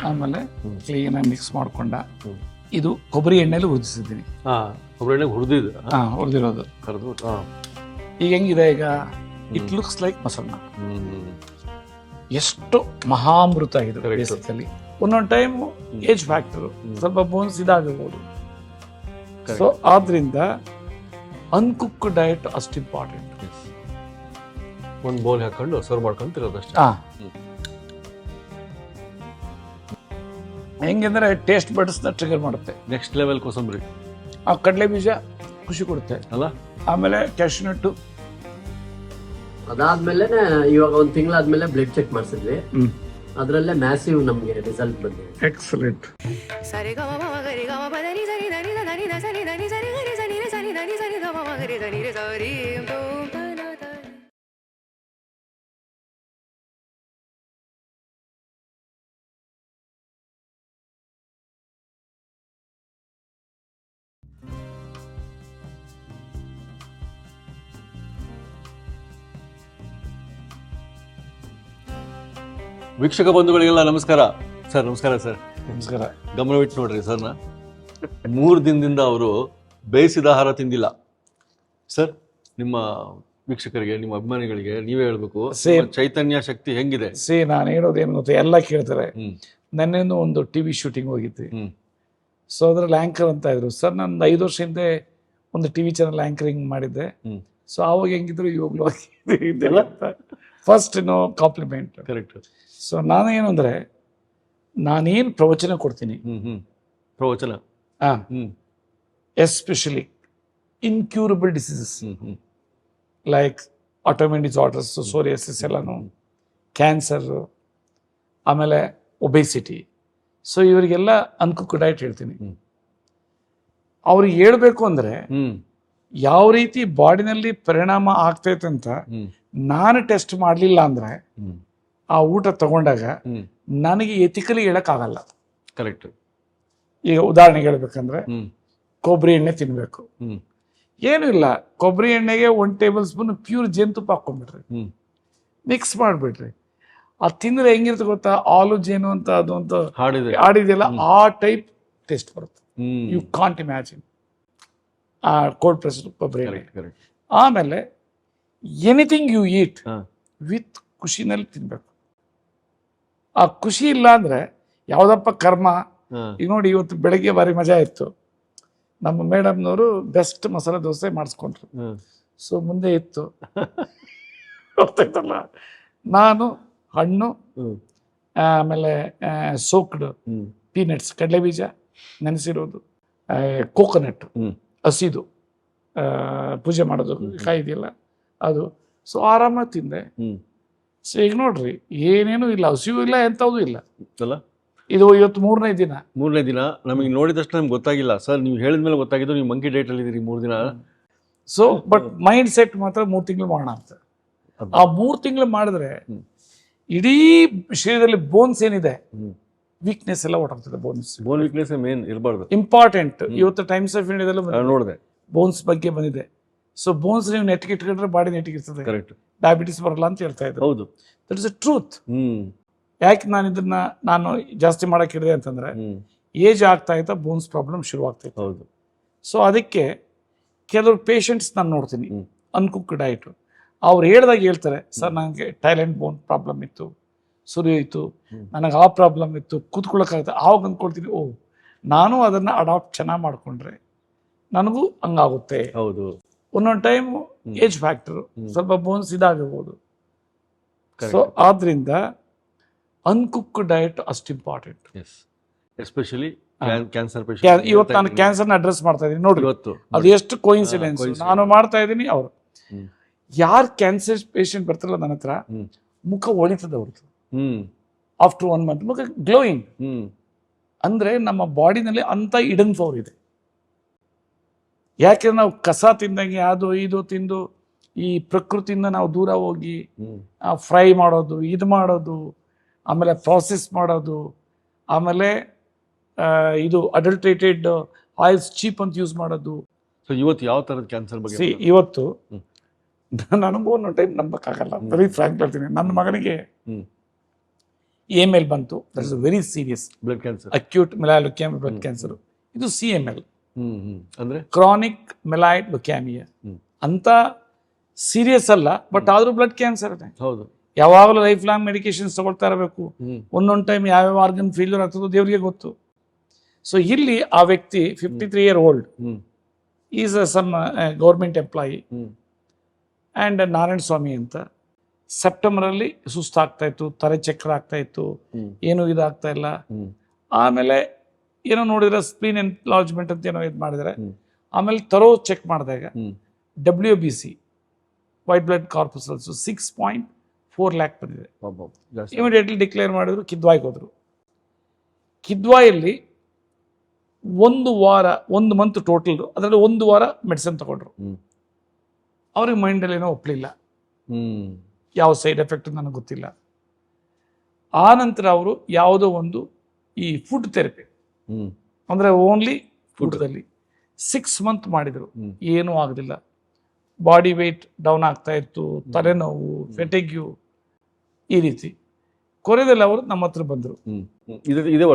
ಆಮೇಲೆ ಕ್ಲೀನಾಗಿ ಮಿಕ್ಸ್ ಮಾಡ್ಕೊಂಡ. ಇದು ಕೊಬ್ಬರಿ ಎಣ್ಣೆಲಿ ಹುರಿದಿಸಿದ್ದೀನಿ. ಕೊಬ್ಬರಿ ಎಣ್ಣೆ ಹುರಿದಿದ್ದು ಹುರಿದಿರೋದು. ಈಗ ಹೆಂಗಿದೆ, ಈಗ ಇಟ್ ಲುಕ್ಸ್ ಲೈಕ್ ಮೊಸರನ್ನ. ಎಷ್ಟು ಮಹಾಮೃತ ಇದು ಬೇಸಿಕಲಿ. ಒಂದೊಂದು ಟೈಮ್ ಏಜ್ ಫ್ಯಾಕ್ಟರ್, ಸ್ವಲ್ಪ ಬೋನ್ಸ್ ಇದಾಗಬಹುದು. ಸೊ ಆದ್ರಿಂದ ಅನ್ಕುಕ್ ಡಯಟ್ ಅಷ್ಟು ಇಂಪಾರ್ಟೆಂಟ್. ಒಂದು ಬೌಲ್ ಹಾಕೊಂಡು ಸರ್ವ್ ಮಾಡ್ಕೊಂಡು ತಿರೋದಷ್ಟೇ. ಹೆಂಗಂದ್ರೆ ಟೇಸ್ಟ್ ಬಡ್ಸ್ನ ಟ್ರಿಗರ್ ಮಾಡುತ್ತೆ. ನೆಕ್ಸ್ಟ್ ಲೆವೆಲ್ ಕೋಸಂಬರಿ. ಆ ಕಡಲೆ ಬೀಜ ಖುಷಿ ಕೊಡುತ್ತೆ ಅಲ್ಲ. ಆಮೇಲೆ ಕ್ಯಾಶ್ಯೂನಟ್ಟು. ಅದಾದ್ಮೇಲೆ ಇವಾಗ ಒಂದು ತಿಂಗಳಾದ್ಮೇಲೆ ಬ್ಲಡ್ ಚೆಕ್ ಮಾಡಿಸಿದ್ವಿ. ಅದರಲ್ಲೇ ಮ್ಯಾಸಿವ್ ನಮಗೆ ರಿಸಲ್ಟ್ ಬಂದಿದೆ. ಎಕ್ಸಲೆಂಟ್. ವೀಕ್ಷಕ ಬಂಧುಗಳಿಗೆಲ್ಲ ನಮಸ್ಕಾರ ಸರ್. ನಮಸ್ಕಾರ ಸರ್. ನಮಸ್ಕಾರ. ಗಮನವಿಟ್ಟು ನೋಡ್ರಿ ಸರ್ನ. 3 ದಿನದಿಂದ ಅವರು ಬೇಯಿಸಿದ ಆಹಾರ ತಿಂದಿಲ್ಲ ಸರ್. ನಿಮ್ಮ ವೀಕ್ಷಕರಿಗೆ, ನಿಮ್ಮ ಅಭಿಮಾನಿಗಳಿಗೆ ನೀವೇ ಹೇಳ್ಬೇಕು, ಚೈತನ್ಯ ಶಕ್ತಿ ಹೆಂಗಿದೆ? ನಾನು ಹೇಳೋದೇನು ಗೊತ್ತಾ, ಎಲ್ಲ ಕೇಳ್ತಾರೆ. ನನ್ನೇನು ಒಂದು ಟಿವಿ ಶೂಟಿಂಗ್ ಹೋಗಿದ್ವಿ. ಸೊ ಅದ್ರಲ್ಲಿ ಆಂಕರ್ ಅಂತ ಇದ್ರು ಸರ್. ನಾನು 5 ವರ್ಷ ಹಿಂದೆ ಒಂದು ಟಿವಿ ಚಾನಲ್ ಆಂಕರಿಂಗ್ ಮಾಡಿದ್ದೆ. ಸೊ ಆವಾಗ ಹೆಂಗಿದ್ರು ಇವಾಗಲೂ ಫಸ್ಟ್ ಕಾಂಪ್ಲಿಮೆಂಟ್. ಕರೆಕ್ಟ್. ಸೊ ನಾನೇನು ಅಂದರೆ, ನಾನೇನು ಪ್ರವಚನ ಕೊಡ್ತೀನಿ, ಪ್ರವಚನ especially incurable diseases like autoimmune disorders, psoriasis ಎಲ್ಲನೂ, ಕ್ಯಾನ್ಸರ್, ಆಮೇಲೆ ಒಬೆಸಿಟಿ. ಸೊ ಇವರಿಗೆಲ್ಲ ಅನ್ಕುಕ್ ಡಯಟ್ ಹೇಳ್ತೀನಿ. ಅವ್ರಿಗೆ ಹೇಳ್ಬೇಕು ಅಂದರೆ ಯಾವ ರೀತಿ ಬಾಡಿನಲ್ಲಿ ಪರಿಣಾಮ ಆಗ್ತೈತೆ ಅಂತ ನಾನು ಟೆಸ್ಟ್ ಮಾಡಲಿಲ್ಲ ಅಂದರೆ ಆ ಊಟ ತಗೊಂಡಾಗ ನನಗೆ ಎಥಿಕಲಿ ಹೇಳಕ್ಕಾಗಲ್ಲ. ಕರೆಕ್ಟ್. ಈಗ ಉದಾಹರಣೆಗೆ ಹೇಳ್ಬೇಕಂದ್ರೆ, ಕೊಬ್ಬರಿ ಎಣ್ಣೆ ತಿನ್ಬೇಕು. ಏನೂ ಇಲ್ಲ, ಕೊಬ್ಬರಿ ಎಣ್ಣೆಗೆ 1 ಟೇಬಲ್ ಸ್ಪೂನ್ ಪ್ಯೂರ್ ಜೇನುತುಪ್ಪ ಹಾಕೊಂಡ್ಬಿಡ್ರಿ, ಮಿಕ್ಸ್ ಮಾಡಿಬಿಡ್ರಿ. ಅದು ತಿಂದರೆ ಹೆಂಗಿರುತ್ತೆ ಗೊತ್ತಾ, ಆಲು ಜೇನು ಅಂತ ಅದು ಅಂತ ಆಡಿದೆಯಲ್ಲ, ಆ ಟೈಪ್ ಟೇಸ್ಟ್ ಬರುತ್ತೆ. ಯು ಕಾಂಟ್ ಇಮ್ಯಾಜಿನ್ ಆ ಕೋಲ್ಡ್ ಪ್ರೆಸ್ ಕೊಬ್ಬರಿ ಎಣ್ಣೆ. ಆಮೇಲೆ ಎನಿಥಿಂಗ್ ಯು ಈಟ್ ವಿತ್ ಖುಷಿನಲ್ಲಿ ತಿನ್ಬೇಕು. ಆ ಖುಷಿ ಇಲ್ಲ ಅಂದ್ರೆ ಯಾವ್ದಪ್ಪ ಕರ್ಮ. ಈಗ ನೋಡಿ, ಇವತ್ತು ಬೆಳಗ್ಗೆ ಭಾರಿ ಮಜಾ ಇತ್ತು. ನಮ್ಮ ಮೇಡಮ್ನವರು ಬೆಸ್ಟ್ ಮಸಾಲೆ ದೋಸೆ ಮಾಡಿಸ್ಕೊಂಡ್ರು. ಸೊ ಮುಂದೆ ಇತ್ತು ಗೊತ್ತಾಯ್ತಲ್ಲ, ನಾನು ಹಣ್ಣು, ಆಮೇಲೆ ಸೋಕ್ಡ್ ಪೀನಟ್ಸ್, ಕಡಲೆ ಬೀಜ ನೆನೆಸಿರೋದು, ಕೋಕೋನಟ್ ಹಸಿದು ಪೂಜೆ ಮಾಡೋದು ಕಾಯಿ ಇದೆಯಲ್ಲ ಅದು. ಸೊ ಆರಾಮಾಗಿ ತಿಂದೆ. ಸೊ ಈಗ ನೋಡ್ರಿ, ಏನೇನು ಇಲ್ಲ, ಹಸಿವು ಇಲ್ಲ, ಎಂಥದ್ದು ಇಲ್ಲ ಅಲ್ಲ. ಇದು ಇವತ್ತು 3ನೇ ದಿನ. ನಮಗೆ ನೋಡಿದಷ್ಟು ನಮ್ಗೆ ಗೊತ್ತಾಗಿಲ್ಲ ಸರ್. ನೀವು ಹೇಳಿದ್ಮೇಲೆ ಗೊತ್ತಾಗಿದ್ದು ನೀವು ಮಂಕಿ ಡೇಟ್ ಅಲ್ಲಿ ಇದ್ದೀರಿ 3 ದಿನ. ಸೊ ಬಟ್ ಮೈಂಡ್ ಸೆಟ್ ಮಾತ್ರ 3 ತಿಂಗಳು ಮಾಡೋಣ ಅಂತ. ಆ 3 ತಿಂಗಳು ಮಾಡಿದ್ರೆ ಇಡೀ ಶರೀರದಲ್ಲಿ ಬೋನ್ಸ್ ಏನಿದೆ, ವೀಕ್ನೆಸ್ ಎಲ್ಲ ಹೊರಟೋಗ್ತದೆ. ಬೋನ್ ವೀಕ್ನೆಸ್ ಮೇನ್ ಇರಬಾರ್ದು, ಇಂಪಾರ್ಟೆಂಟ್. ಇವತ್ತು ಟೈಮ್ಸ್ ಆಫ್ ಇಂಡಿಯಾದಲ್ಲೂ ನೋಡಿದೆ ಬೋನ್ಸ್ ಬಗ್ಗೆ ಬಂದಿದೆ. ಸೊ ಬೋನ್ಸ್ ನೀವು ನೆಟ್ಟಿಗೆ ಇಟ್ಕೊಂಡ್ರೆ ಬಾಡಿ ನೆಟ್ಟಿಗೆ ಇರ್ತದೆ. ಕರೆಕ್ಟ್. ಡಯಾಬಿಟಿಸ್ ಬರಲ್ಲ ಅಂತ ಹೇಳ್ತಾ ಇದ್ರು. ಹೌದು, ದಟ್ ಇಸ್ ಅ ಟ್ರೂತ್. ಯಾಕೆ ನಾನು ಜಾಸ್ತಿ ಮಾಡಕ್ಕೆ ಹಿಡಿದೆ ಅಂತಂದ್ರೆ, ಏಜ್ ಆಗ್ತಾ ಇತ್ತಾ ಬೋನ್ಸ್ ಪ್ರಾಬ್ಲಮ್ ಶುರು ಆಗ್ತೈತೆ. ಹೌದು. ಸೊ ಅದಕ್ಕೆ ಕೆಲವರು ಪೇಷಂಟ್ಸ್ ನಾನು ನೋಡ್ತೀನಿ ಅನ್ಕುಕ್ ಡಯಟ್. ಅವ್ರು ಹೇಳ್ದಾಗ ಹೇಳ್ತಾರೆ, ಸರ್ ನನಗೆ ಥೈಲ್ಯಾಂಡ್ ಬೋನ್ ಪ್ರಾಬ್ಲಮ್ ಇತ್ತು, ಸುರಿಯೋಯ್ತು, ನನಗೆ ಆ ಪ್ರಾಬ್ಲಮ್ ಇತ್ತು, ಕೂತ್ಕೊಳ್ಳೋಕ್ಕಾಗುತ್ತೆ. ಆವಾಗ ಅಂದ್ಕೊಳ್ತೀನಿ, ಓ ನಾನು ಅದನ್ನು ಅಡಾಪ್ಟ್ ಚೆನ್ನಾಗಿ ಮಾಡಿಕೊಂಡ್ರೆ ನನಗೂ ಹಂಗಾಗುತ್ತೆ. ಹೌದು. ಒಂದೊಂದು ಟೈಮ್ ಏಜ್ ಫ್ಯಾಕ್ಟರ್, ಸ್ವಲ್ಪ ಬೋನ್ಸ್ ಇದಾಗಬಹುದು. ಸೊ ಆದ್ರಿಂದ ಅನ್ಕುಕ್ ಡಯಟ್ ಅಷ್ಟು ಇಂಪಾರ್ಟೆಂಟ್. Especially cancer patient. ಇವತ್ತು ನಾನು ಕ್ಯಾನ್ಸರ್ನ ಅಡ್ರೆಸ್ ಮಾಡ್ತಾ ಇದ್ದೀನಿ ನೋಡಿ, ಅದು ಎಷ್ಟು ಕೋಇನ್ಸಿಡೆನ್ಸ್. ನಾನು ಮಾಡ್ತಾ ಇದ್ದೀನಿ, ಅವರು ಯಾರು ಕ್ಯಾನ್ಸರ್ ಪೇಷಂಟ್ ಬರ್ತಾರಲ್ಲ ನನ್ನ ಹತ್ರ, ಮುಖ ಹೊಳಿತದೆ ಅವ್ರದ್ದು. ಆಫ್ಟರ್ 1 ಮಂತ್ ಮುಖ ಗ್ಲೋಯಿಂಗ್. ಅಂದ್ರೆ ನಮ್ಮ ಬಾಡಿನಲ್ಲಿ ಅಂತ ಇಡನ್ ಪವರ್ ಇದೆ. ಯಾಕೆಂದ್ರೆ ನಾವು ಕಸ ತಿಂದಂಗೆ ಅದು ಇದು ತಿಂದು ಈ ಪ್ರಕೃತಿಯಿಂದ ನಾವು ದೂರ ಹೋಗಿ ಫ್ರೈ ಮಾಡೋದು, ಇದು ಮಾಡೋದು, ಆಮೇಲೆ ಪ್ರಾಸೆಸ್ ಮಾಡೋದು, ಆಮೇಲೆ ಇದು ಅಡಲ್ಟ್ರೇಟೆಡ್ ಆಯಿಲ್ಸ್ ಚೀಪ್ ಅಂತ ಯೂಸ್ ಮಾಡೋದು. ಸೊ ಇವತ್ತು ಯಾವ ಥರದ ಕ್ಯಾನ್ಸರ್ ಬಗ್ಗೆ? ಇವತ್ತು ನನಗೂ ಒಂದೊಂದು ಟೈಮ್ ನಂಬಕ್ಕಾಗಲ್ಲ, ವೆರಿ ಫ್ರಾಂಕ್ ಹೇಳ್ತೀನಿ. ನನ್ನ ಮಗನಿಗೆ AML ಬಂತು, that is very serious, blood cancer. Acute myeloid leukaemia blood cancer. ಇದು CML, ಅಂದ್ರೆ ಕ್ರಾನಿಕ್ ಮೆಲಾಯ್ಡ್ ಲುಕ್ಯಾಮಿಯಾ ಅಂತ ಸೀರಿಯಸ್ ಅಲ್ಲ, ಬಟ್ ಆದ್ರೂ ಬ್ಲಡ್ ಕ್ಯಾನ್ಸರ್ ಇದೆ. ಹೌದು. ಯಾವಾಗಲೂ ಲೈಫ್ ಲಾಂಗ್ ಮೆಡಿಕೇಶನ್ಸ್ ತಗೊಳ್ತಾ ಇರಬೇಕು. ಒಂದೊಂದು ಟೈಮ್ ಯಾವ್ಯಾವ ಆರ್ಗನ್ ಫೇಲ್ಯೂರ್ ಆಗ್ತದೋ ದೇವರಿಗೆ ಗೊತ್ತು. ಸೊ ಇಲ್ಲಿ ಆ ವ್ಯಕ್ತಿ 53 year old is some government employee and Narayana Swamy ಅಂತ. ಸೆಪ್ಟೆಂಬರಲ್ಲಿ ಸುಸ್ತಾಗ್ತಾ ಇತ್ತು, ತಲೆ ಚಕ್ರ ಆಗ್ತಾ ಇತ್ತು, ಏನೂ ಇದಾಗ್ತಾ ಇಲ್ಲ. ಆಮೇಲೆ ಏನೋ ನೋಡಿದ್ರೆ ಸ್ಪ್ಲೀನ್ ಎನ್ಲಾರ್ಜ್ಮೆಂಟ್ ಅಂತ ಏನೋ ಇದು ಮಾಡಿದರೆ, ಆಮೇಲೆ ತರೋ ಚೆಕ್ ಮಾಡಿದಾಗ WBC ವೈಟ್ ಬ್ಲಡ್ ಕಾರ್ಪಸ್ಕಲ್ಸ್ 6.4 lakh ಬಂದಿದೆ. ಇಮಿಡಿಯೇಟ್ಲಿ ಡಿಕ್ಲೇರ್ ಮಾಡಿದ್ರು, ಕಿದ್ವಾಯ್ಗೆ ಹೋದ್ರು. ಕಿದ್ವಾಯಲ್ಲಿ 1 ಮಂತ್ ಟೋಟಲ್, ಅದರಲ್ಲಿ 1 ವಾರ ಮೆಡಿಸಿನ್ ತಗೊಂಡ್ರು. ಅವ್ರಿಗೆ ಮೈಂಡಲ್ಲಿ ಏನೋ ಒಪ್ಪಲಿಲ್ಲ, ಯಾವ ಸೈಡ್ ಎಫೆಕ್ಟ್ ನನಗೆ ಗೊತ್ತಿಲ್ಲ. ಆ ನಂತರ ಅವರು ಯಾವುದೋ ಒಂದು ಈ ಫುಡ್ ಥೆರಪಿ ಅಂದರೆ ಓನ್ಲಿ ಫುಡ್ದಲ್ಲಿ 6 months ಮಾಡಿದರು, ಏನೂ ಆಗಲಿಲ್ಲ. ಬಾಡಿ ವೆಯ್ಟ್ ಡೌನ್ ಆಗ್ತಾ ಇತ್ತು, ತಲೆನೋವು, ಫೆಟಿಗ್ಯೂ, ಈ ರೀತಿ. ಕೊನೆಯಲ್ಲಿ ಅವರು ನಮ್ಮ ಹತ್ರ ಬಂದರು. ಇದೇ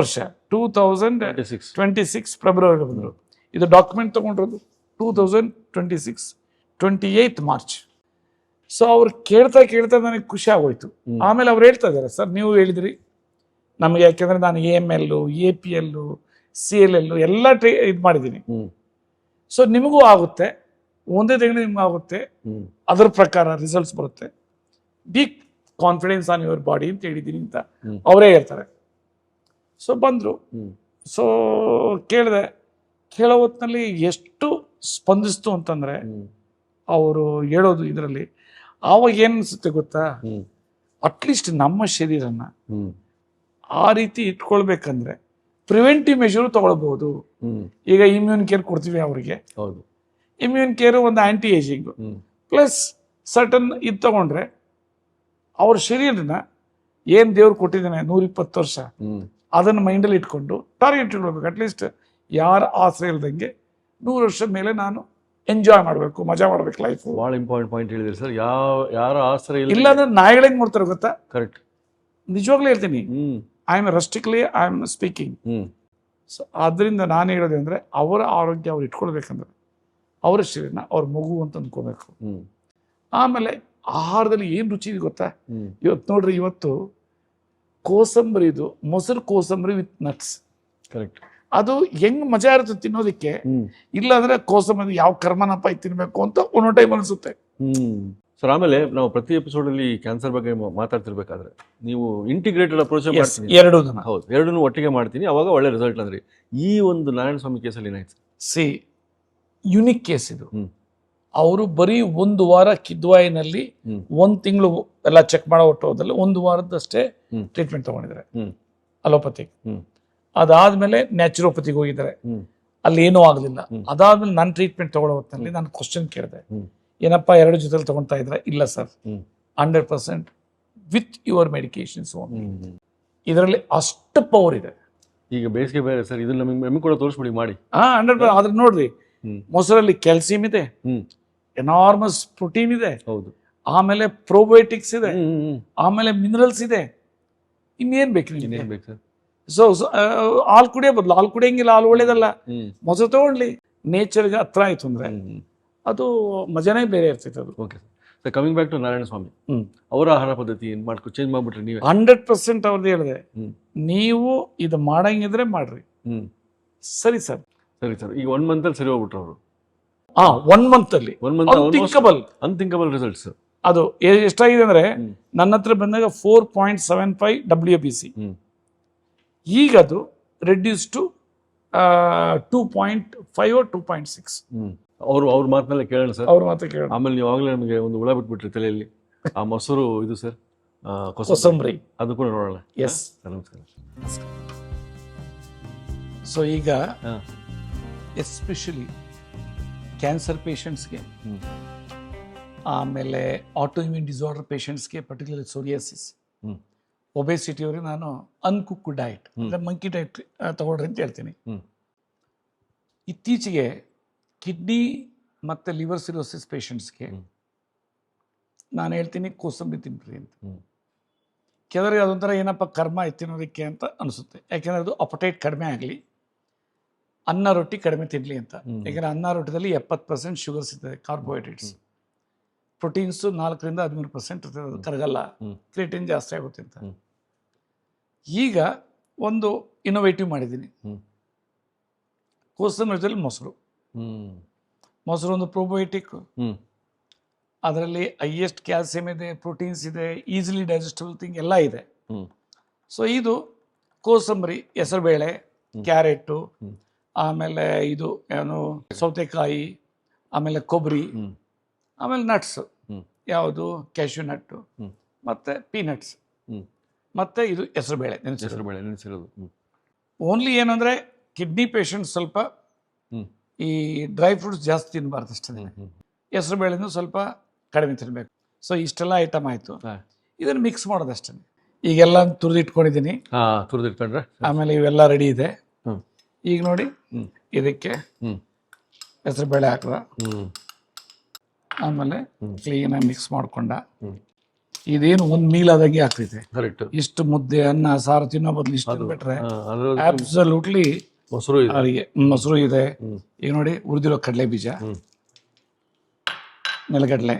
ವರ್ಷ 2026 ಫೆಬ್ರವರಿ ಬಂದರು. ಇದು ಡಾಕ್ಯುಮೆಂಟ್ ತಗೊಂಡಿರೋದು 2026 28th March. ಸೊ ಅವ್ರು ಕೇಳ್ತಾ ನನಗೆ ಖುಷಿ ಆಗೋಯ್ತು. ಆಮೇಲೆ ಅವ್ರು ಹೇಳ್ತಾ ಇದ್ದಾರೆ, ಸರ್ ನೀವು ಹೇಳಿದ್ರಿ ನಮಗೆ, ಯಾಕೆಂದರೆ ನಾನು AML, APL, CLL ಎಲ್ಲ ಇದು ಮಾಡಿದ್ದೀನಿ. ಸೊ ನಿಮಗೂ ಆಗುತ್ತೆ, ಒಂದೇ ತಿಂಗಳು ನಿಮ್ಗೆ ಆಗುತ್ತೆ, ಅದರ ಪ್ರಕಾರ ರಿಸಲ್ಟ್ಸ್ ಬರುತ್ತೆ, B confidence on your body ಅಂತ ಹೇಳಿದ್ದೀನಿ ಅಂತ ಅವರೇ ಹೇಳ್ತಾರೆ. ಸೊ ಬಂದರು. ಸೊ ಕೇಳೋ ಹೊತ್ತಿನಲ್ಲಿ ಎಷ್ಟು ಸ್ಪಂದಿಸ್ತು ಅಂತಂದರೆ, ಅವರು ಹೇಳೋದು ಇದರಲ್ಲಿ ಆವಾಗ ಏನು ಅನಿಸುತ್ತೆ ಗೊತ್ತಾ, ಅಟ್ಲೀಸ್ಟ್ ನಮ್ಮ ಶರೀರನ ಆ ರೀತಿ ಇಟ್ಕೊಳ್ಬೇಕಂದ್ರೆ ಪ್ರಿವೆಂಟಿವ್ ಮೆಷರು ತಗೊಳ್ಬಹುದು. ಈಗ ಇಮ್ಯೂನ್ ಕೇರ್ ಕೊಡ್ತೀವಿ ಅವರಿಗೆ, ಇಮ್ಯೂನ್ ಕೇರು ಒಂದು ಆಂಟಿ ಏಜಿಂಗ್ ಪ್ಲಸ್ ಸರ್ಟನ್ ಇದು ತಗೊಂಡ್ರೆ ಅವ್ರ ಶರೀರನ ಏನು ದೇವ್ರು ಕೊಟ್ಟಿದ್ದಾನೆ 120 ವರ್ಷ, ಅದನ್ನು ಮೈಂಡಲ್ಲಿ ಇಟ್ಕೊಂಡು ಟಾರ್ಗೆಟ್ ಇಟ್ಕೊಳ್ಬೇಕು. ಅಟ್ಲೀಸ್ಟ್ ಯಾರ ಆಸರೆ ಇಲ್ದಂಗೆ 100 ವರ್ಷದ ಮೇಲೆ ನಾನು ಎಂಜಾಯ್ ಮಾಡಬೇಕು, ಮಜಾ ಮಾಡ್ಬೇಕು ಲೈಫ್. ಭಾಳ ಇಂಪಾರ್ಟೆಂಟ್ ಪಾಯಿಂಟ್ ಹೇಳಿದ್ರಿ ಸರ್. ಯಾರ ಆಸರೆ ಇಲ್ಲ ಅಂದ್ರೆ ನಾಯಿಗಳು ಹೆಂಗ್ ಮಾಡ್ತಾರೆ ಗೊತ್ತಾ? ಕರೆಕ್ಟ್, ನಿಜವಾಗ್ಲೂ ಹೇಳ್ತೀನಿ. I am rustically I am speaking. So ಅದರಿಂದ ನಾನು ಹೇಳೋದು ಅಂದರೆ, ಅವರ ಆರೋಗ್ಯ ಅವ್ರು ಇಟ್ಕೊಳ್ಬೇಕಂದ್ರೆ ಅವರ ಶರೀರನ ಅವ್ರ ಮಗು ಅಂತ ಅಂದ್ಕೋಬೇಕು. ಆಮೇಲೆ ಆಹಾರದಲ್ಲಿ ಏನು ರುಚಿ ಇದೆ ಗೊತ್ತಾ? ಇವತ್ತು ನೋಡ್ರಿ, ಇವತ್ತು ಕೋಸಂಬರಿದು ಮೊಸರು ಕೋಸಂಬರಿ ವಿತ್ ನಟ್ಸ್, ಕರೆಕ್ಟ್, ಅದು ಹೆಂಗ್ ಮಜಾ ಇರುತ್ತೆ ತಿನ್ನೋದಕ್ಕೆ. ಇಲ್ಲಾಂದ್ರೆ ಕೋಸಂಬರಿ ಯಾವ ಕರ್ಮನಪ್ಪ ತಿನ್ಬೇಕು ಅಂತ ಒಂದೊಂದು ಟೈಮ್ ಅನಿಸುತ್ತೆ. ಸರ್ ಆಮೇಲೆ ನಾವು ಪ್ರತಿ ಎಪಿಸೋಡ್ ಅಲ್ಲಿ ಕ್ಯಾನ್ಸರ್ ಬಗ್ಗೆ ಮಾತಾಡ್ತಿರ್ಬೇಕಾದ್ರೆ ನೀವು ಇಂಟಿಗ್ರೇಟೆಡ್ ಅಪ್ರೋಚ್ ಮಾಡ್ತೀನಿ. ಎರಡನ್ನೂ ಒಟ್ಟಿಗೆ ಮಾಡ್ತೀನಿ, ಅವಾಗ ಒಳ್ಳೆ ರಿಸಲ್ಟ್. ಅಂದ್ರೆ ಈ ಒಂದು ನಾರಾಯಣ ಸ್ವಾಮಿ ಕೇಸಲ್ಲಿ ಏನಾಯ್ತು? ಸಿ ಯುನಿಕ್ ಕೇಸ್ ಇದು. ಅವರು ಬರೀ 1 ವಾರ ಕಿದ್ವಾಯಿನಲ್ಲಿ 1 ತಿಂಗಳು ಎಲ್ಲ ಚೆಕ್ ಮಾಡೋ ಹೊಟ್ಟೋದಲ್ಲಿ 1 ವಾರದಷ್ಟೇ ಟ್ರೀಟ್ಮೆಂಟ್ ತಗೊಂಡಿದ್ದಾರೆ ಅಲೋಪತಿಗೆ. ಅದಾದ್ಮೇಲೆ ನ್ಯಾಚುರೋಪತಿಗೆ ಹೋಗಿದ್ದಾರೆ, ಅಲ್ಲಿ ಏನೂ ಆಗಲಿಲ್ಲ. ಅದಾದ್ಮೇಲೆ ನನ್ನ ಟ್ರೀಟ್ಮೆಂಟ್ ತಗೊಳ್ಳೋ ಹೊತ್ತಿನಲ್ಲಿ ನಾನು ಕ್ವಶನ್ ಕೇಳಿದೆ, ಏನಪ್ಪ 2 ಜೊತೆಲಿ ತಗೊಳ್ತಾ ಇದ್ರೆ? ಇಲ್ಲ ಸರ್, 100% ವಿತ್ ಯುವರ್ ಮೆಡಿಕೇಶನ್ಸ್. ಇದರಲ್ಲಿ ಅಷ್ಟು ಪವರ್ ಇದೆ. ಈಗ ಬೇಸಿಗೆ ಬೇರೆ ಸರ್, ಇದನ್ನ ನಮಗೆ ಕೂಡ ತೋರಿಸ್ಬಿಡಿ ಮಾಡಿ. 100%. ಆದ್ರೆ ನೋಡ್ರಿ, ಮೊಸರಲ್ಲಿ ಕ್ಯಾಲ್ಸಿಯಂ ಇದೆ, ಎನಾರ್ಮಸ್ ಪ್ರೋಟೀನ್ ಇದೆ, ಹೌದು, ಆಮೇಲೆ ಪ್ರೋಬಯೋಟಿಕ್ಸ್ ಇದೆ, ಆಮೇಲೆ ಮಿನರಲ್ಸ್ ಇದೆ. ಇನ್ನೇನ್ ಬೇಕು ನಿಮ್ಗೆ? ಸೊ ಹಾಲು ಕುಡಿಯೋ ಬದಲು, ಹಾಲು ಕುಡಿಯಂಗಿಲ್ಲ, ಹಾಲು ಒಳ್ಳೇದಲ್ಲ, ಮೊಸರು ತಗೊಳ್ಳಿ. ನೇಚರ್ಗೆ ಹತ್ರ ಆಯ್ತು ಅಂದ್ರೆ ಅದು ಮಜಾನೇ ಬೇರೆ ಇರ್ತೈತೆ ಅದು. Okay sir, coming back to Narayana Swamy, ಅವರ ಆಹಾರ ಪದ್ಧತಿ ಚೇಂಜ್ ಮಾಡ್ಬಿಟ್ರಿ ನೀವು? 100% ಅವ್ರದ್ದು ಹೇಳಿದೆ, ನೀವು ಇದು ಮಾಡಂಗಿದ್ರೆ ಮಾಡ್ರಿ. ಸರಿ ಸರ್. ಈಗ 1 month ಅಲ್ಲಿ ಸರಿ ಹೋಗ್ಬಿಟ್ರು ಅವರು. 1 month ಅಲ್ಲಿ ಅನ್ಥಿಂಕಬಲ್ ರಿಸಲ್ಟ್ಸ್. ಅದು ಎಷ್ಟಾಗಿದೆ ಅಂದ್ರೆ, ನನ್ನ ಹತ್ರ ಬಂದಾಗ 4.75 WBC, ಈಗ ಅದು ರೆಡ್ಯೂಸ್ ಟು 2.5 or 2.6. ಅವ್ರ ಮಾತನ್ನೆಲ್ಲ ಕೇಳೋಣ ಸರ್. ಅವ್ರ ಮಾತು ಕೇಳೋಣ. ಆಮೇಲೆ ನೀವು ಆಗಲೇ ನಮಗೆ ಒಂದು ಹುಳ ಬಿಟ್ಬಿಟ್ರಿ ತಲೆಯಲ್ಲಿ, ಆ ಮೊಸರು ಇದು ಸರ್ ಕೋಸಂಬರಿ, ಅದು ಕೂಡ ನೋಡೋಣ. ಎಸ್, ನಮಸ್ಕಾರ. ಸೊ ಈಗ ಎಸ್ಪೆಷಲಿ ಕ್ಯಾನ್ಸರ್ ಪೇಷಂಟ್ಸ್ಗೆ, ಆಮೇಲೆ ಆಟೋಇಮ್ಯೂನ್ ಡಿಸಾರ್ಡರ್ ಪೇಷಂಟ್ಸ್ಗೆ, ಪರ್ಟಿಕ್ಯುಲರ್ಲಿ ಸೋರಿಯಾಸಿಸ್, ಒಬೆಸಿಟಿ ಅವರಿಗೆ ನಾನು ಅನ್ಕುಕ್ ಡಯಟ್ ಅಂದರೆ ಮಂಕಿ ಡಯಟ್ ತಗೊಳ್ರಿ ಅಂತ ಹೇಳ್ತೀನಿ. ಇತ್ತೀಚೆಗೆ ಕಿಡ್ನಿ ಮತ್ತು ಲಿವರ್ ಸಿರೋಸಿಸ್ ಪೇಷಂಟ್ಸ್ಗೆ ನಾನು ಹೇಳ್ತೀನಿ ಕೋಸಂಬರಿ ತಿನ್ನಿರಿ ಅಂತ. ಕೆಲವರಿಗೆ ಅದೊಂಥರ ಏನಪ್ಪ ಕರ್ಮ ತಿನ್ನೋದಕ್ಕೆ ಅಂತ ಅನಿಸುತ್ತೆ. ಯಾಕೆಂದರೆ ಅದು ಅಪಟೈಟ್ ಕಡಿಮೆ ಆಗಲಿ, ಅನ್ನ ರೊಟ್ಟಿ ಕಡಿಮೆ ತಿನ್ನಲಿ ಅಂತ. ಯಾಕೆಂದರೆ ಅನ್ನ ರೊಟ್ಟಿದಲ್ಲಿ 70% ಶುಗರ್ಸ್ ಇರ್ತದೆ, ಕಾರ್ಬೋಹೈಡ್ರೇಟ್ಸ್. ಪ್ರೋಟೀನ್ಸು 4ರಿಂದ 13% ಇರ್ತದೆ, ಅದು ಕರಗಲ್ಲ, ಕ್ರಿಯೇಟಿನ್ ಜಾಸ್ತಿ ಆಗುತ್ತೆ ಅಂತ. ಈಗ ಒಂದು ಇನ್ನೋವೇಟಿವ್ ಮಾಡಿದ್ದೀನಿ. ಕೋಸಂಬರಿ ಜೊತೆಲಿ ಮೊಸರು. ಮೊಸರು ಒಂದು ಪ್ರೋಬಯೋಟಿಕ್, ಅದರಲ್ಲಿ ಹೈಯೆಸ್ಟ್ ಕ್ಯಾಲ್ಸಿಯಂ ಇದೆ, ಪ್ರೋಟೀನ್ಸ್ ಇದೆ, ಈಸಿಲಿ ಡೈಜೆಸ್ಟಬಲ್ ಥಿಂಗ್ ಎಲ್ಲ ಇದೆ. ಸೊ ಇದು ಕೋಸಂಬರಿ, ಹೆಸರುಬೇಳೆ, ಕ್ಯಾರೆಟು, ಆಮೇಲೆ ಇದು ಏನು ಸೌತೆಕಾಯಿ, ಆಮೇಲೆ ಕೊಬ್ಬರಿ, ಆಮೇಲೆ ನಟ್ಸ್, ಯಾವುದು ಕ್ಯಾಶ್ಯೂ ನಟ್ಟು, ಮತ್ತು ಪೀನಟ್ಸ್, ಮತ್ತು ಇದು ಹೆಸರುಬೇಳೆ ನೆನೆಸಿರೋದು. ಓನ್ಲಿ ಏನಂದರೆ ಕಿಡ್ನಿ ಪೇಷಂಟ್ ಸ್ವಲ್ಪ ಈ ಡ್ರೈ ಫ್ರೂಟ್ಸ್ ಜಾಸ್ತಿ ತಿನ್ನಬಾರ್ದು ಅಷ್ಟೇ. ಹೆಸರುಬೇಳೆನೂ ಸ್ವಲ್ಪ ಕಡಿಮೆ ತಿನ್ನಬೇಕು. ಸೊ ಇಷ್ಟೆಲ್ಲ ಐಟಮ್ ಆಯಿತು. ಇದನ್ನು ಮಿಕ್ಸ್ ಮಾಡೋದಷ್ಟೇ. ಈಗೆಲ್ಲ ತುರಿದಿಟ್ಕೊಂಡಿದ್ದೀನಿ. ತುರಿದಿಟ್ಕೊಂಡ್ರೆ ಆಮೇಲೆ ಇವೆಲ್ಲ ರೆಡಿ ಇದೆ. ಈಗ ನೋಡಿ, ಇದಕ್ಕೆ ಹೆಸರುಬೇಳೆ ಹಾಕುವ, ಆಮೇಲೆ ಕ್ಲೀನಾಗಿ ಮಿಕ್ಸ್ ಮಾಡ್ಕೊಂಡ. ಇದೇನು ಒಂದು ಮೀಲ್ ಆದಂಗೆ ಆಗ್ತೈತೆ. ಇಷ್ಟು ಮುದ್ದೆ ಅನ್ನ ಸಾರು ತಿನ್ನೋ ಬದಲು ಇಷ್ಟು ಬಿಟ್ರೆ ಅಬ್ಸಲ್ಯೂಟ್ಲಿ ಮೊಸರು ಇದೆ. ಈಗ ನೋಡಿ, ಹುರಿದಿರೋ ಕಡಲೆ ಬೀಜ, ನೆಲಗಡಲೆ,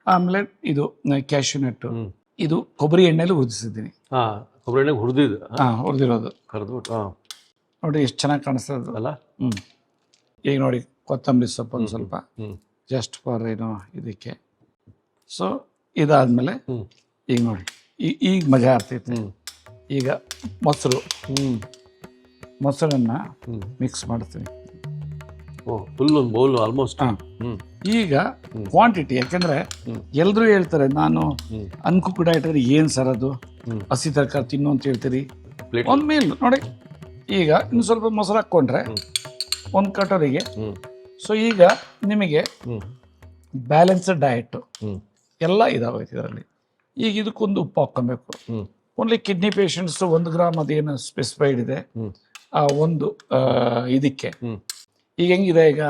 ಆಮೇಲೆ ಇದು ಕ್ಯಾಶ್ಯೂ ನಟ್ಟು, ಇದು ಕೊಬ್ಬರಿ ಎಣ್ಣೆಲಿ ಹುರಿದಿಸಿದ್ದೀನಿ. ಹುರಿದಿರೋದು ನೋಡಿ ಎಷ್ಟು ಚೆನ್ನಾಗಿ ಕಾಣಿಸ್ತದೆ ಅಲ್ಲ. ಈಗ ನೋಡಿ, ಕೊತ್ತಂಬರಿ ಸೊಪ್ಪು ಒಂದು ಸ್ವಲ್ಪ ಜಸ್ಟ್ ಫಾರ್ ಏನೋ ಇದಕ್ಕೆ. ಸೊ ಇದಾದ್ಮೇಲೆ ಈಗ ನೋಡಿ, ಈಗ ಮಜಾ ಆಗ್ತೈತೆ. ಈಗ ಮೊಸರನ್ನ ಮಿಕ್ಸ್ ಮಾಡ್ತೀನಿ. ಫುಲ್ ಒಂದು ಬೌಲ್ ಆಲ್ಮೋಸ್ಟ್. ಈಗ ಕ್ವಾಂಟಿಟಿ, ಯಾಕೆಂದ್ರೆ ಎಲ್ರು ಹೇಳ್ತಾರೆ ನಾನು ಅನ್ಕುಕ್ಡ್ ಡಯಟ್ ಏನ್ ಸರ್ ಅದು, ಹಸಿ ತರಕಾರಿ ತಿನ್ನು ಅಂತ ಹೇಳ್ತೀರಿ. ಒಂದ್ ಮೀಲ್ ನೋಡಿ, ಈಗ ಇನ್ನು ಸ್ವಲ್ಪ ಮೊಸರು ಹಾಕ್ಕೊಂಡ್ರೆ ಒಂದು ಕಟೋರಿಗೆ. ಸೊ ಈಗ ನಿಮಗೆ ಬ್ಯಾಲೆನ್ಸ್ಡ್ ಡಯಟ್ ಎಲ್ಲ ಇದಾಗೋಯ್ತು ಇದರಲ್ಲಿ. ಈಗ ಇದಕ್ಕೊಂದು ಉಪ್ಪು ಹಾಕ್ಕೊಬೇಕು. ಓನ್ಲಿ ಕಿಡ್ನಿ ಪೇಷಂಟ್ಸ್ 1 ಗ್ರಾಮ್ ಅದೇನು ಸ್ಪೆಸಿಫೈಡ್ ಇದೆ ಆ ಒಂದು ಇದಕ್ಕೆ. ಈಗ ಹೆಂಗಿದೆ, ಈಗ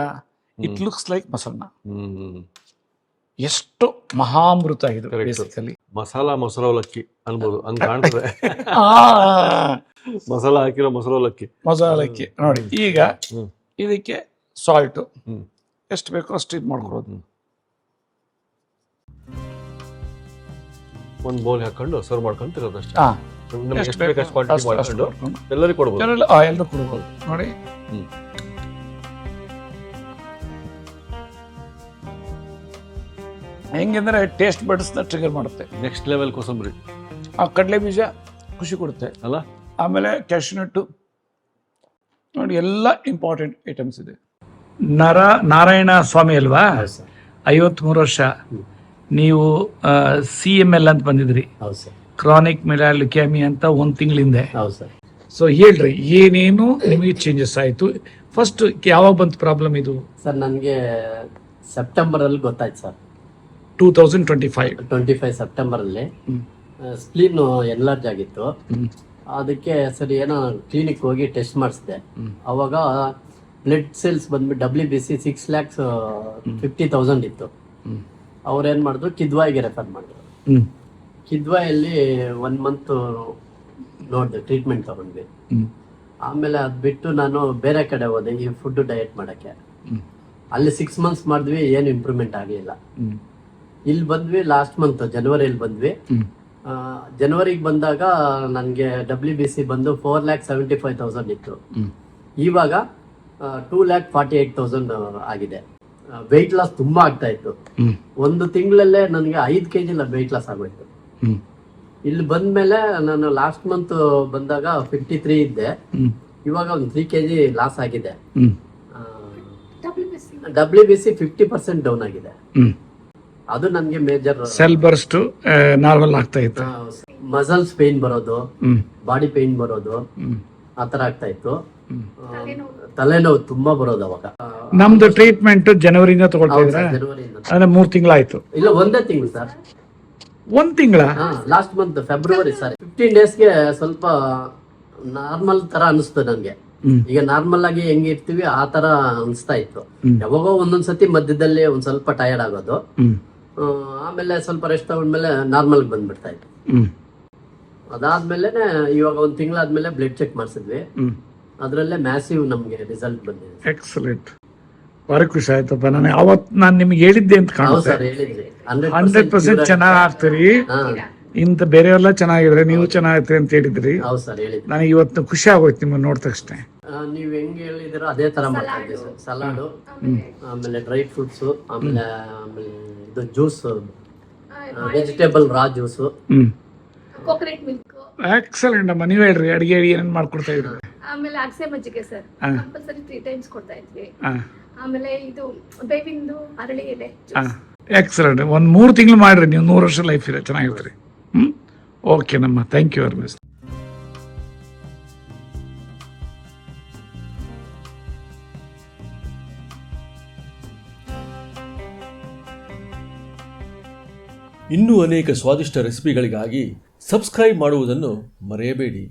ಇಟ್ ಲುಕ್ಸ್ ಲೈಕ್ ಮೊಸರನ್ನ. ಎಷ್ಟು ಮಹಾಮೃತ ಇದು ಬೇಸಿಕಲಿ. ಮಸಾಲಾ ಮೊಸರವಲಕ್ಕಿ ಅನ್ಬೋದು, ಹಂಗೆ ಕಾಣ್ತದೆ. ಮಸಾಲ ಹಾಕಿರೋ ಮೊಸರವಲಕ್ಕಿ ನೋಡಿ. ಈಗ ಇದಕ್ಕೆ ಸಾಲ್ಟು ಎಷ್ಟು ಬೇಕೋ ಅಷ್ಟು ಇದು ಮಾಡ್ಕೊಡೋದು. ಒಂದು ಬೌಲ್ ಹಾಕೊಂಡು ಸರ್ವ್ ಮಾಡ್ಕೊಂತಿರೋದು ಅಷ್ಟೇ. ಎಲ್ಲರಿಗೂ ಕೊಡ್ಬೋದು ನೋಡಿ. ಹೆಂಗಂದ್ರೆ ಟೇಸ್ಟ್ ಬಡ್ಸ್ನ ಟ್ರಿಗರ್ ಮಾಡುತ್ತೆ. ನೆಕ್ಸ್ಟ್ ಲೆವೆಲ್ ಕೋಸಂಬರಿ. ಆ ಕಡಲೆ ಬೀಜ ಖುಷಿ ಕೊಡುತ್ತೆ ಅಲ್ಲ. ಆಮೇಲೆ ಕ್ಯಾಶ್ಯೂ ನಟ್ಟು ನೋಡಿ, ಎಲ್ಲ ಇಂಪಾರ್ಟೆಂಟ್ ಐಟಮ್ಸ್ ಇದೆ. ನಾರಾಯಣ ಸ್ವಾಮಿ ಅಲ್ವಾ, 53 ವರ್ಷ. ನೀವು CML ಅಂತ ಬಂದಿದ್ರಿ, ಕ್ರಾನಿಕ್ ಮಿಲಾರ್ ಲ್ಯುಕೇಮಿಯಾ ಅಂತ 1 ತಿಂಗಳಿಂದ. ಸೊ ಹೇಳ್ರಿ, ಏನೇನು ನಿಮಗೆ ಚೇಂಜಸ್ ಆಯ್ತು? ಫಸ್ಟ್ ಯಾವಾಗ ಬಂತು ಪ್ರಾಬ್ಲಮ್ ಇದು? ಸರ್ ನನಗೆ ಸೆಪ್ಟೆಂಬರ್ ಅಲ್ಲಿ ಗೊತ್ತಾಯ್ತು ಸರ್. 2025 ಸೆಪ್ಟೆಂಬರ್ ಅಲ್ಲಿ ಸ್ಪ್ಲೀನ್ ಎನ್ಲಾರ್ಜ್ ಆಗಿತ್ತು. ಅದಕ್ಕೆ ಸರಿ ಏನೋ ಕ್ಲಿನಿಕ್ ಹೋಗಿ ಟೆಸ್ಟ್ ಮಾಡಿಸಿದೆ. ಅವಾಗ ಬ್ಲಡ್ ಸೆಲ್ಸ್ ಬಂದ್ಬಿಟ್ಟು WBC 6,50,000 ಇತ್ತು. ಅವ್ರೇನ್ ಮಾಡಿದ್ರು, ಕಿದ್ವಾಯಿಗೆ ರೆಫರ್ ಮಾಡಿದ್ರು. ಕಿದ್ವಾಯಲ್ಲಿ 1 ಮಂತ್ ನೋಡಿದೆ, ಟ್ರೀಟ್ಮೆಂಟ್ ತಗೊಂಡ್ವಿ. ಆಮೇಲೆ ಅದ್ ಬಿಟ್ಟು ನಾನು ಬೇರೆ ಕಡೆ ಹೋದೆ ಈ ಫುಡ್ ಡಯಟ್ ಮಾಡಕ್ಕೆ. ಅಲ್ಲಿ 6 ಮಂತ್ಸ್ ಮಾಡಿದ್ವಿ, ಏನು ಇಂಪ್ರೂವ್ಮೆಂಟ್ ಆಗಲಿಲ್ಲ. ಇಲ್ಲಿ ಬಂದ್ವಿ ಲಾಸ್ಟ್ ಮಂತ್ ಜನವರಿಯಲ್ಲಿ ಬಂದ್ವಿ. ಜನವರಿಗೆ ಬಂದಾಗ ನನಗೆ WBC ಬಂದು 4,75,000 ಇತ್ತು. ಇವಾಗ 2,48,000 ಆಗಿದೆ. ವೆಯ್ಟ್ ಲಾಸ್ ತುಂಬಾ ಆಗ್ತಾ ಇತ್ತು. 1 ತಿಂಗಳಲ್ಲೇ ನನಗೆ 5 kg ವೆಯ್ಟ್ ಲಾಸ್ ಆಗೋಯ್ತು. ಇಲ್ಲಿ ಬಂದ್ಮೇಲೆ ನಾನು ಲಾಸ್ಟ್ ಮಂತ್ ಬಂದಾಗ 53 ಇದ್ದೆ, ಇವಾಗ ಒಂದು 3 kg ಲಾಸ್ ಆಗಿದೆ. WBC 50% ಡೌನ್ ಆಗಿದೆ. ಅದು ನನಗೆ ಮೇಜರ್. ಸೆಲ್ ಬರ್ಸ್ಟ್ ನಾರ್ಮಲ್ ಆಗ್ತಾ ಇತ್ತು. ಮಸಲ್ಸ್ ಪೇನ್ ಬರೋದು, ಬಾಡಿ ಪೇನ್ ಬರೋದು, ಆತರ ಆಗ್ತಾ ಇತ್ತು. ತಲೆನೋವು ತುಂಬಾ ಬರೋದು ಅವಾಗ. ನಮ್ದು ಟ್ರೀಟ್ಮೆಂಟ್ ಜನವರಿಯಿಂದ ತಗೊಳ್ತಾ ಇದ್ರೆ ಜನವರಿಯಿಂದ. 3 ತಿಂಗಳಾಯ್ತು. ಇಲ್ಲ, 1 ತಿಂಗಳು ಸರ್. 1 ತಿಂಗಳ? Last month February sir. 15 ಡೇಸ್ಗೆ ಸ್ವಲ್ಪ ನಾರ್ಮಲ್ ತರ ಅನಿಸ್ತು ನನ್ಗೆ. ಈಗ ನಾರ್ಮಲ್ ಆಗಿ ಹೆಂಗಿರ್ತೀವಿ ಆ ತರ ಅನಿಸ್ತಾ ಇತ್ತು. ಯಾವಾಗೋ ಒಂದೊಂದ್ಸತಿ ಮಧ್ಯದಲ್ಲಿ ಒಂದ್ ಸ್ವಲ್ಪ ಟಯರ್ಡ್ ಆಗೋದು. ಆಮೇಲೆ ಸ್ವಲ್ಪ ರೆಸ್ಟ್ ತಗೊಂಡ್ಮೇಲೆ ನಾರ್ಮಲ್ ಬಂದ್ಬಿಡ್ತಾ ಇತ್ತು. ಅದಾದ್ಮೇಲೆ ಇವಾಗ ಒಂದು ತಿಂಗಳಾದ್ಮೇಲೆ ಬ್ಲಡ್ ಚೆಕ್ ಮಾಡಿಸಿದ್ವಿ. ಹ್ಮ್ ಅದರಲ್ಲೇ ಮ್ಯಾಸಿವ್ ನಮಗೆ ರಿಸಲ್ಟ್ ಬಂದಿದೆ. ಎಕ್ಸಲೆಂಟ್, ಭಾರಿ ಖುಷಿ ಆಯ್ತಪ್ಪ. ನಾನು ನಿಮ್ಗೆ ಹೇಳಿದ್ದೆ ಅಂತ ಹೌದು ಕಾಣುತ್ತೆ. ಸರ್, ಹೇಳಿದ್ರಿ 100% ಚೆನ್ನಾಗಿ ಆಗ್ತೀರಿ. ಇಂಥ ಬೇರೆಯೆಲ್ಲ ಚೆನ್ನಾಗಿದ್ರೆ ನೀವು ಚೆನ್ನಾಗಿರ್ತೀರಿ ಅಂತ ಹೇಳಿದ್ರಿ. ಹೌದು ಸರ್, ಹೇಳಿದ್ರಿ. ನನಗೆ ಇವತ್ತು ಖುಷಿ ಆಗೋಯ್ತು ನಿಮ್ಮನ್ನ ನೋಡಿದ ತಕ್ಷಣ. ನೀವ್ ಹೆಂಗ್ ಹೇಳಿದಿರೋ ಅದೇ ತರ ಮಾಡ್ತಾ ಇದ್ದೀವಿ ಸರ್. ಸಲಾಡು, ಆಮೇಲೆ ಡ್ರೈ ಫ್ರೂಟ್ಸ್, ಆಮೇಲೆ ಇದು ಜ್ಯೂಸ್, ವೆಜಿಟೇಬಲ್ ರಾ ಜ್ಯೂಸ್, ಕೋಕೋನಟ್ ಮಿಲ್ಕ್, ಎಕ್ಸಲೆಂಟ್ ಅಮ್ಮ. ನೀವು ಹೇಳ್ರಿ ಅಡಿಗೆ ಏನೇನು ಮಾಡ್ಕೊಡ್ತಾ ಇದ್ರಿ? ಆಮೇಲೆ ಅಗಸೆ ಮಜ್ಜಿಗೆ ಸರ್ ಕಂಪಲ್ಸರಿ 3 times ಕೊಡ್ತಾ ಇದ್ವಿ. ಹಾಂ ಆಮೇಲೆ ಇದು ಬೇವಿಂದು ಅರಳಿ ಎಲೆ ಎಕ್ಸಲೆಂಟ್. ಒಂದು 3 ತಿಂಗಳು ಮಾಡ್ರಿ, ನೀವು 100 ವರ್ಷ ಲೈಫ್ ಇದೆ, ಚೆನ್ನಾಗಿರ್ತೀರಿ. ಓಕೆ ನಮ್ಮ, ಥ್ಯಾಂಕ್ ಯು ವೆರಿ ಮಚ್. ಇನ್ನೂ ಅನೇಕ ಸ್ವಾದಿಷ್ಟ ರೆಸಿಪಿಗಳಿಗಾಗಿ ಸಬ್ಸ್ಕ್ರೈಬ್ ಮಾಡುವುದನ್ನು ಮರೆಯಬೇಡಿ.